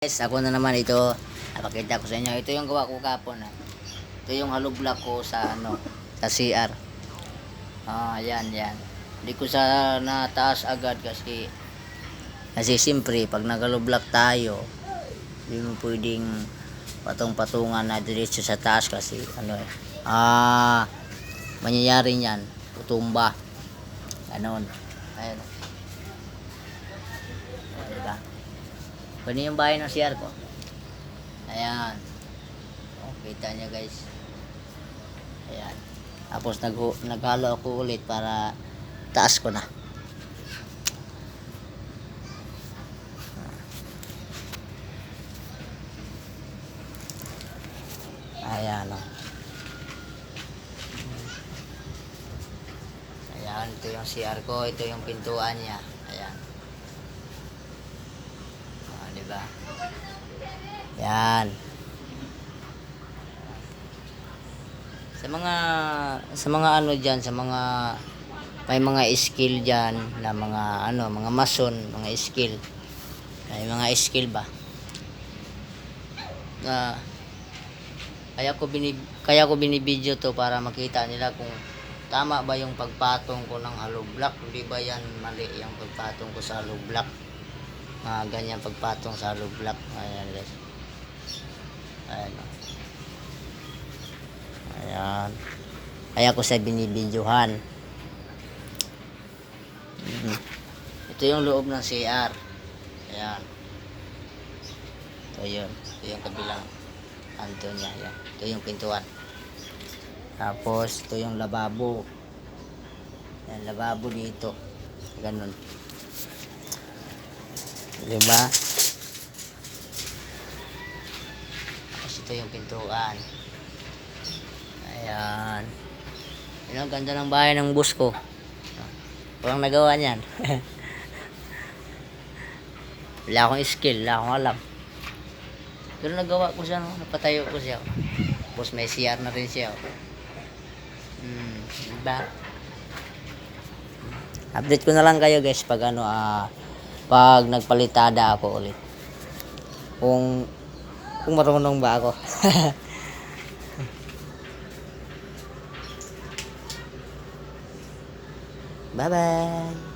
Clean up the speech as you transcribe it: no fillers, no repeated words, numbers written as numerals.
Guys, ako na naman ito. Napakita ko sa inyo. Ito yung gawa ko kapon. Ito yung hollow block ko sa sa CR. Yan. Hindi ko sa nataas agad kasi siyempre pag nag-hollow block tayo, hindi mo pwedeng patong-patungan na diretso sa taas kasi mangyayari niyan, tutumba. Ganon. Ayun. Diba? Ganyan yung bahay ng CR ko. Ayan. Kita nyo guys. Ayan. Tapos naghalo ako ulit para taas ko na. Ayan o. Ayan. Ito yung CR ko. Ito yung pintuan niya. Ayan. Diba? Yan. Sa mga ano diyan, sa mga may mga skill diyan na mga mason, mga skill. May mga skill ba? Kaya ko binibideo to para makita nila kung tama ba yung pagpatong ko ng hollow block. Hindi ba yan mali yung pagpatong ko sa hollow block? Ganyan pagpatong sa hollow block. Ayan guys. Ayan. Kaya ko sa binibidyohan. Ito yung loob ng CR. Ayan. Ito yun. Ito yung kabilang kanto niya. Ayan. Ito yung pintuan. Tapos ito yung lababo. Ayan, lababo dito. Ganun. Diba? Tapos ito yung pintuan. Ayan. Yun ang ganda ng bahay ng boss ko. Walang nagawa niyan. Wala akong skill, wala akong alam. Pero nagawa ko siya, napatayo ko siya. Tapos may CR na rin siya. Diba? Update ko na lang kayo guys pag pag nagpalitada ako ulit. Kung marunong ba ako. Bye-bye.